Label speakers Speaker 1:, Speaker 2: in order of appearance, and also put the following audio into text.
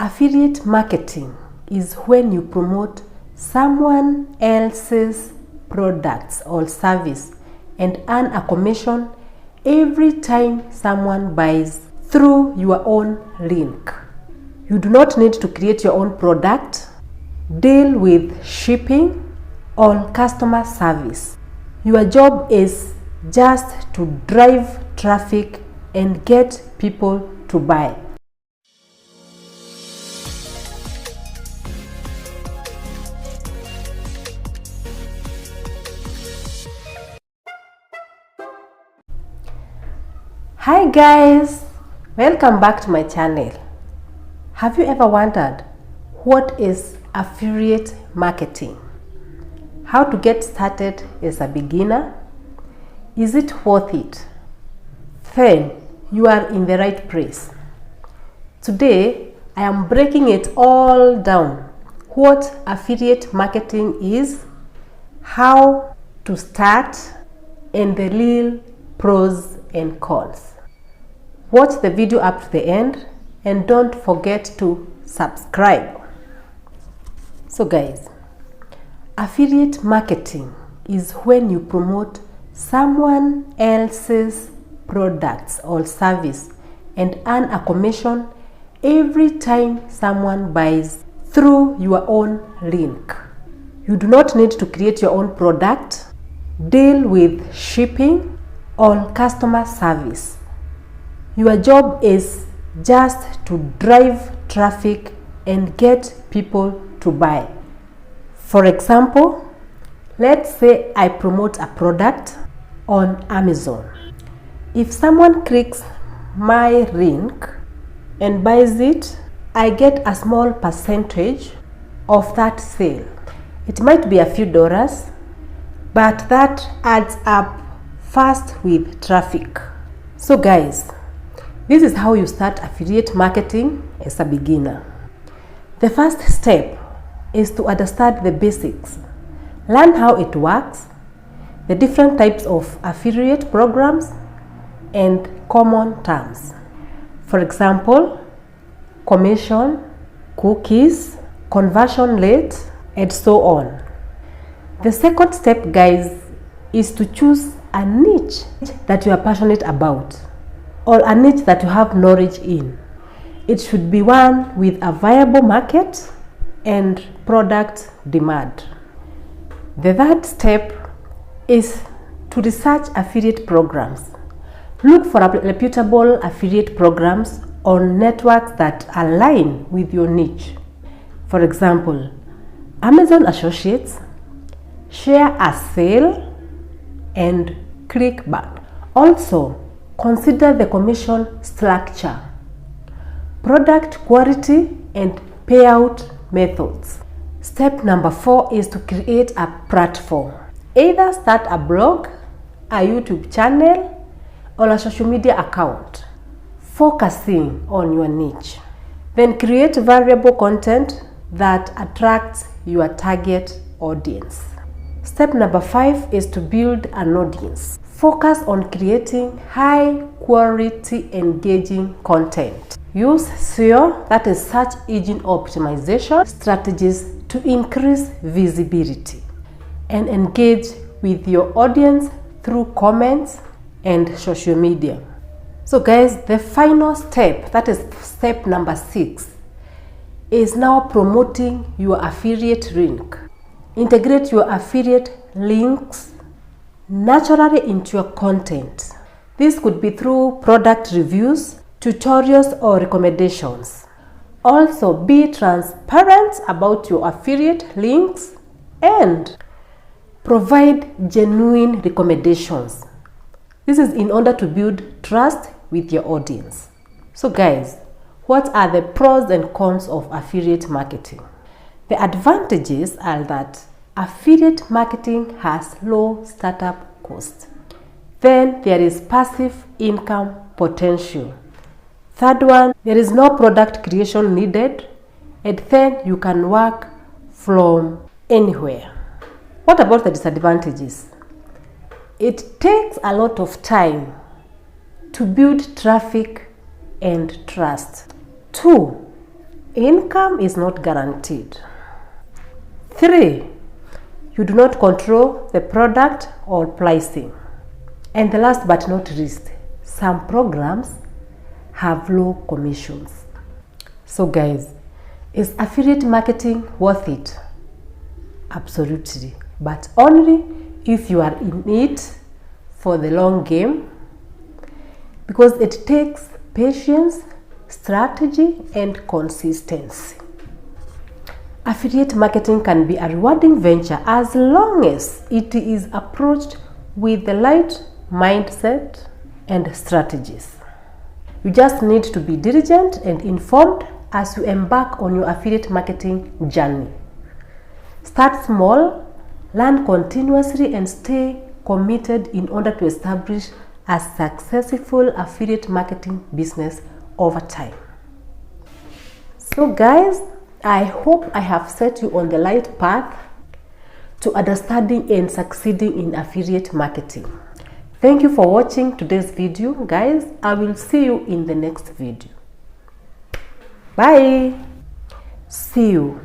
Speaker 1: Affiliate marketing is when you promote someone else's products or service and earn a commission every time someone buys through your own link. You do not need to create your own product, deal with shipping or customer service. Your job is just to drive traffic and get people to buy. Hi guys, welcome back to my channel. Have you ever wondered what is affiliate marketing? How to get started as a beginner? Is it worth it? Then you are in the right place. Today I am breaking it all down. What affiliate marketing is, how to start, and the real pros and cons. Watch the video up to the end and don't forget to subscribe. So guys, affiliate marketing is when you promote someone else's products or service and earn a commission every time someone buys through your own link. You do not need to create your own product, deal with shipping or customer service. Your job is just to drive traffic and get people to buy. For example, let's say I promote a product on Amazon. If someone clicks my link and buys it, I get a small percentage of that sale. It might be a few dollars, but that adds up fast with traffic. So guys, this is how you start affiliate marketing as a beginner. The first step is to understand the basics. Learn how it works, the different types of affiliate programs, and common terms. For example, commission, cookies, conversion rate, and so on. The second step, guys, is to choose a niche that you are passionate about, or a niche that you have knowledge in. It should be one with a viable market and product demand. The third step is to research affiliate programs. Look for reputable affiliate programs on networks that align with your niche. For example, Amazon Associates, Share a Sale, and Clickbank. Also, consider the commission structure, product quality, and payout methods. Step number 4 is to create a platform. Either start a blog, a YouTube channel, or a social media account, focusing on your niche. Then create valuable content that attracts your target audience. Step number 5 is to build an audience. Focus on creating high quality engaging content. Use SEO, that is search engine optimization strategies, to increase visibility and engage with your audience through comments and social media. So guys, the final step, that is step number 6, is now promoting your affiliate link. Integrate your affiliate links naturally into your content. This could be through product reviews, tutorials, or recommendations. Also, be transparent about your affiliate links and provide genuine recommendations. This is in order to build trust with your audience. So guys, what are the pros and cons of affiliate marketing? The advantages are that affiliate marketing has low startup cost. Then there is passive income potential. Third one, there is no product creation needed. And then you can work from anywhere. What about the disadvantages? It takes a lot of time to build traffic and trust. 2, Income is not guaranteed. 3. You do not control the product or pricing. And the last but not least, some programs have low commissions. So guys, is affiliate marketing worth it? Absolutely, but only if you are in it for the long game, because it takes patience, strategy, and consistency. Affiliate marketing can be a rewarding venture as long as it is approached with the right mindset and strategies. You just need to be diligent and informed as you embark on your affiliate marketing journey. Start small, learn continuously, and stay committed in order to establish a successful affiliate marketing business over time. So guys, I hope I have set you on the right path to understanding and succeeding in affiliate marketing. Thank you for watching today's video, guys. I will see you in the next video. Bye. See you.